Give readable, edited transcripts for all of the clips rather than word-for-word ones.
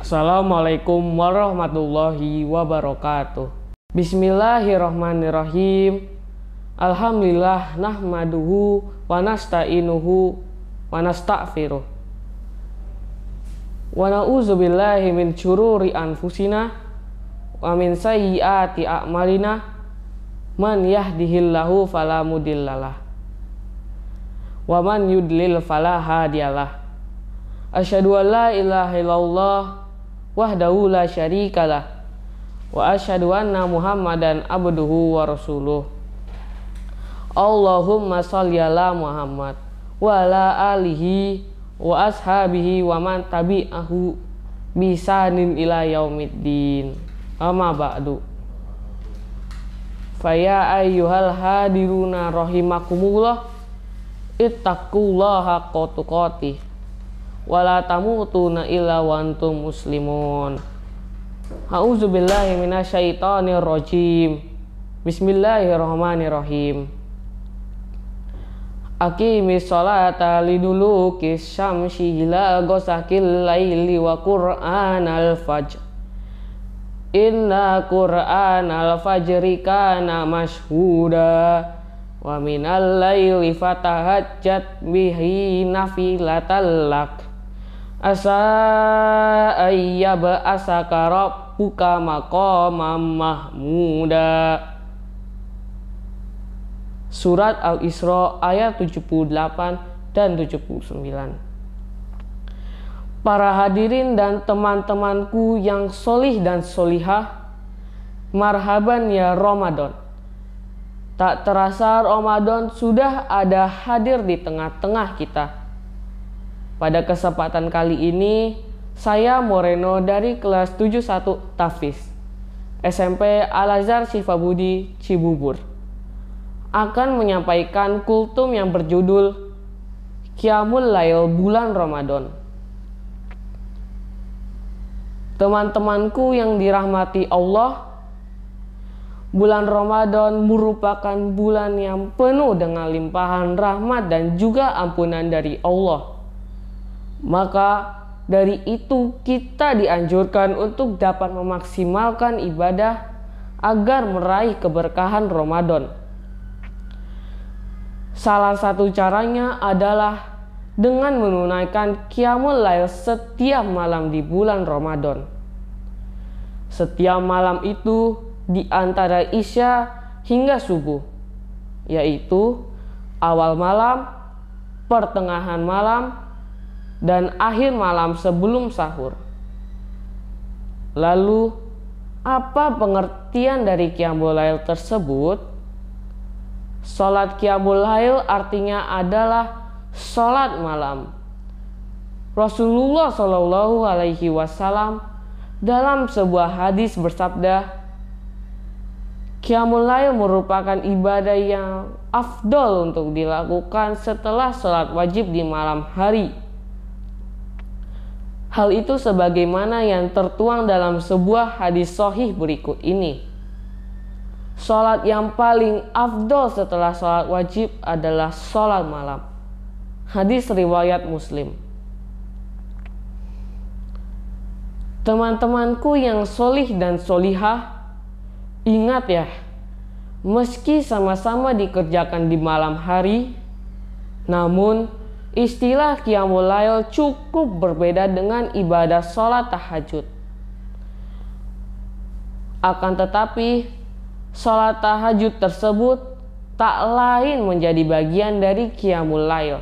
Assalamualaikum warahmatullahi wabarakatuh. Bismillahirrahmanirrahim. Alhamdulillah nahmaduhu wa nasta'inuhu wa nasta'firuh. Wa na'udzubillahi min syururi anfusina wa min sayyiati a'malina. Man yahdihillahu fala mudhillalah wa man yudlil fala hadiyalah. Asyhadu an la ilaha illallah wahdahu la syarikalah wa asyhadu anna Muhammadan abduhu wa rasuluh. Allahumma sholli ala Muhammad wa ala alihi wa ashabihi wa man tabi'ahu bisanin ila yaumiddin. Amma ba'du. Faya ayyuhal hadiruna rahimakumullah, ittaqullaha haqqa tuqatih wala tamutunna illa wa antum muslimun. A'udzubillahi minasyaitonir rajim. Bismillahirrahmanirrahim. Aqimis sholata liduluki syamsi ila ghasaqil laili wa qur'anal fajr. Inna qur'anal fajri kana mashhuda wa minal laili fatahajjat bihi nafilatal lak. Asa ayyaba asaka rabbuka maqamam mahmuda. Surat Al-Isra ayat 78 dan 79. Para hadirin dan teman-temanku yang solih dan solihah, marhaban ya Ramadan. Tak terasa Ramadan sudah ada hadir di tengah-tengah kita. Pada kesempatan kali ini, saya Moreno dari kelas 71 Tafis SMP Al-Azhar Sifabudi Cibubur akan menyampaikan kultum yang berjudul Qiyamul Lail Bulan Ramadan. Teman-temanku yang dirahmati Allah, bulan Ramadan merupakan bulan yang penuh dengan limpahan rahmat dan juga ampunan dari Allah. Maka dari itu kita dianjurkan untuk dapat memaksimalkan ibadah agar meraih keberkahan Ramadan. Salah satu caranya adalah dengan menunaikan Qiyamul Lail setiap malam di bulan Ramadan. Setiap malam itu di antara Isya hingga subuh, yaitu awal malam, pertengahan malam, dan akhir malam sebelum sahur. Lalu, apa pengertian dari Qiyamul Lail tersebut? Salat Qiyamul Lail artinya adalah salat malam. Rasulullah Shallallahu Alaihi Wasallam dalam sebuah hadis bersabda, Qiyamul Lail merupakan ibadah yang afdol untuk dilakukan setelah salat wajib di malam hari. Hal itu sebagaimana yang tertuang dalam sebuah hadis sahih berikut ini. Salat yang paling afdol setelah salat wajib adalah salat malam. Hadis riwayat Muslim. Teman-temanku yang solih dan solihah, ingat ya, meski sama-sama dikerjakan di malam hari, namun istilah Qiyamul Lail cukup berbeda dengan ibadah sholat tahajud. Akan tetapi, sholat tahajud tersebut tak lain menjadi bagian dari Qiyamul Lail.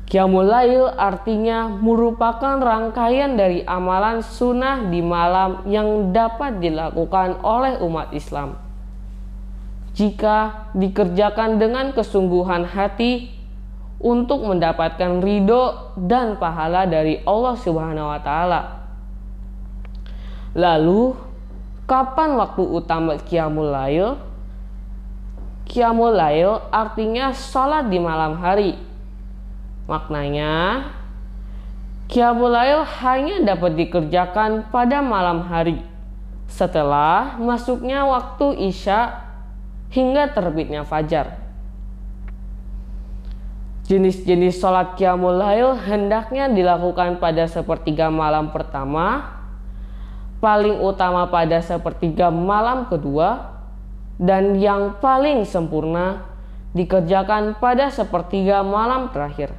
Qiyamul Lail artinya merupakan rangkaian dari amalan sunnah di malam yang dapat dilakukan oleh umat Islam jika dikerjakan dengan kesungguhan hati untuk mendapatkan ridho dan pahala dari Allah Subhanahu wa Ta'ala. Lalu, kapan waktu utama Qiyamul Lail? Qiyamul Lail artinya salat di malam hari. Maknanya, Qiyamul Lail hanya dapat dikerjakan pada malam hari setelah masuknya waktu Isya hingga terbitnya fajar. Jenis-jenis sholat qiyamul lail hendaknya dilakukan pada sepertiga malam pertama, paling utama pada sepertiga malam kedua, dan yang paling sempurna dikerjakan pada sepertiga malam terakhir.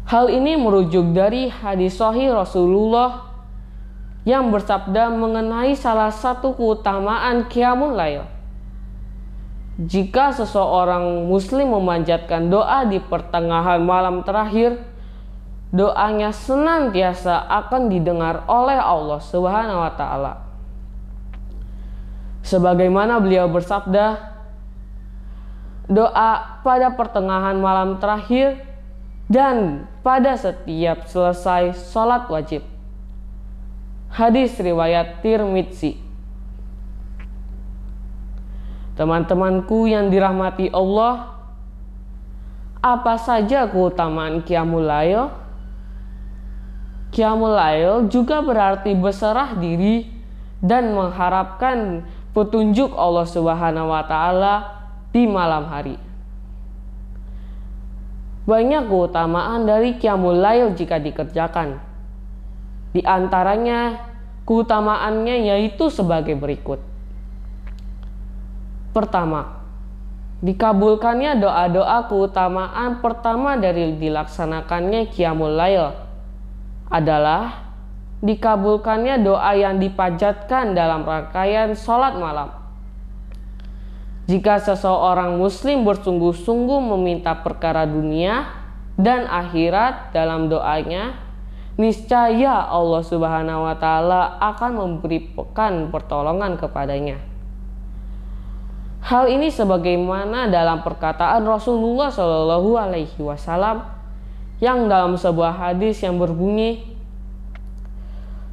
Hal ini merujuk dari hadis sahih Rasulullah yang bersabda mengenai salah satu keutamaan qiyamul lail. Jika seseorang muslim memanjatkan doa di pertengahan malam terakhir, doanya senantiasa akan didengar oleh Allah Subhanahu wa taala. Sebagaimana beliau bersabda, doa pada pertengahan malam terakhir dan pada setiap selesai sholat wajib. Hadis riwayat Tirmidzi. Teman-temanku yang dirahmati Allah, apa saja keutamaan qiyamul lail? Qiyamul lail juga berarti berserah diri dan mengharapkan petunjuk Allah Subhanahu wa taala di malam hari. Banyak keutamaan dari qiyamul lail jika dikerjakan. Di antaranya keutamaannya yaitu sebagai berikut. Pertama, dikabulkannya doa-doa. Keutamaan pertama dari dilaksanakannya qiyamul lail adalah dikabulkannya doa yang dipanjatkan dalam rangkaian sholat malam. Jika seseorang muslim bersungguh-sungguh meminta perkara dunia dan akhirat dalam doanya, niscaya Allah Subhanahu wa taala akan memberikan pertolongan kepadanya. Hal ini sebagaimana dalam perkataan Rasulullah Shallallahu Alaihi Wasallam yang dalam sebuah hadis yang berbunyi,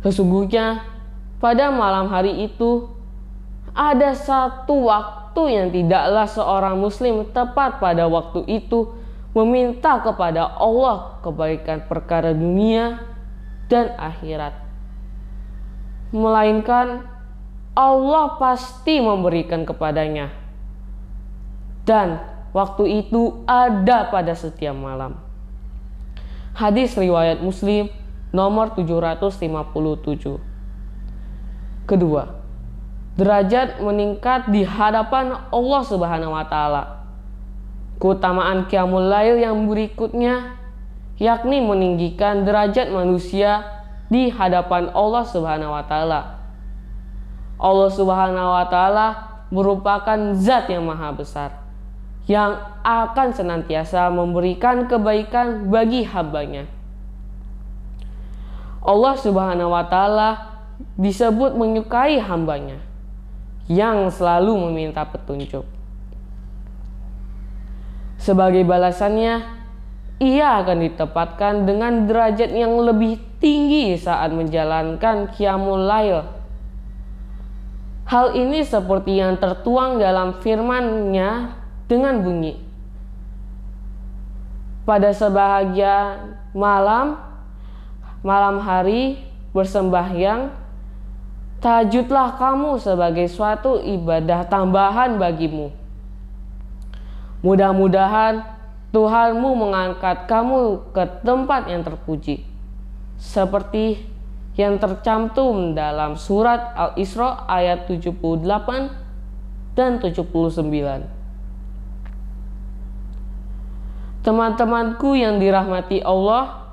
sesungguhnya pada malam hari itu ada satu waktu yang tidaklah seorang muslim tepat pada waktu itu meminta kepada Allah kebaikan perkara dunia dan akhirat, melainkan Allah pasti memberikan kepadanya. Dan waktu itu ada pada setiap malam. Hadis riwayat Muslim nomor 757. Kedua, derajat meningkat di hadapan Allah Subhanahu wa taala. Keutamaan qiyamul lail yang berikutnya yakni meninggikan derajat manusia di hadapan Allah Subhanahu wa taala. Allah Subhanahu wa taala merupakan zat yang maha besar yang akan senantiasa memberikan kebaikan bagi hambanya. Allah Subhanahu wa taala disebut menyukai hambanya yang selalu meminta petunjuk. Sebagai balasannya, ia akan ditempatkan dengan derajat yang lebih tinggi saat menjalankan qiyamul lail. Hal ini seperti yang tertuang dalam firman-Nya dengan bunyi, pada sebahagian malam hari bersembahyang, tahajudlah kamu sebagai suatu ibadah tambahan bagimu. Mudah-mudahan Tuhanmu mengangkat kamu ke tempat yang terpuji, seperti yang tercantum dalam surat Al-Isra ayat 78 dan 79. Teman-temanku yang dirahmati Allah,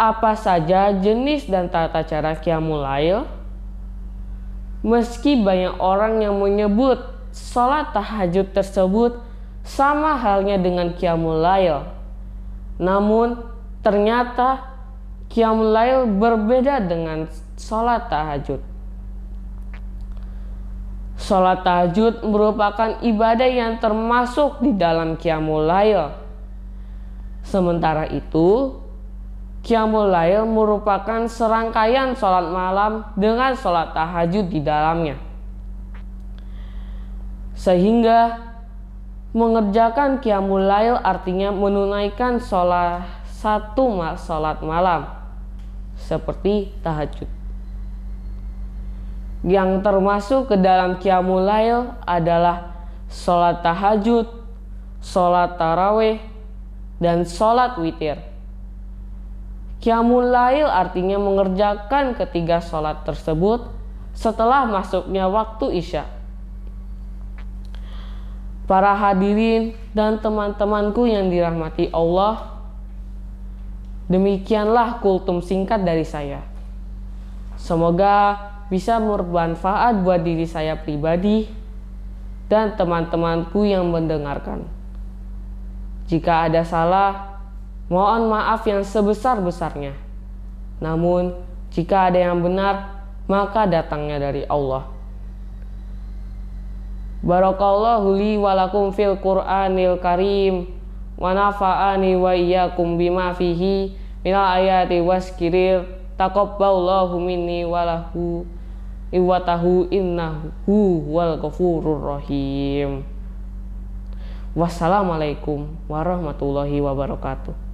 apa saja jenis dan tata cara qiyamul lail? Meski banyak orang yang menyebut sholat tahajud tersebut sama halnya dengan qiyamul lail, namun ternyata qiyamul lail berbeda dengan sholat tahajud. Sholat tahajud merupakan ibadah yang termasuk di dalam qiyamul lail. Sementara itu, qiyamul lail merupakan serangkaian sholat malam dengan sholat tahajud di dalamnya. Sehingga mengerjakan qiyamul lail artinya menunaikan satu sholat malam seperti tahajud. Yang termasuk ke dalam qiyamul lail adalah sholat tahajud, sholat tarawih, dan sholat witir. Qiyamul lail artinya mengerjakan ketiga sholat tersebut setelah masuknya waktu isya. Para hadirin dan teman-temanku yang dirahmati Allah, demikianlah kultum singkat dari saya. Semoga bisa bermanfaat buat diri saya pribadi dan teman-temanku yang mendengarkan. Jika ada salah, mohon maaf yang sebesar-besarnya. Namun, jika ada yang benar, maka datangnya dari Allah. Barakallahu li walakum fil Qur'anil Karim wa nafa'ani wa iyyakum bima fihi minal ayati waskiril taqabbalallahu minni walahu iwatahu innahu wal ghafurur rahim. Wassalamualaikum warahmatullahi wabarakatuh.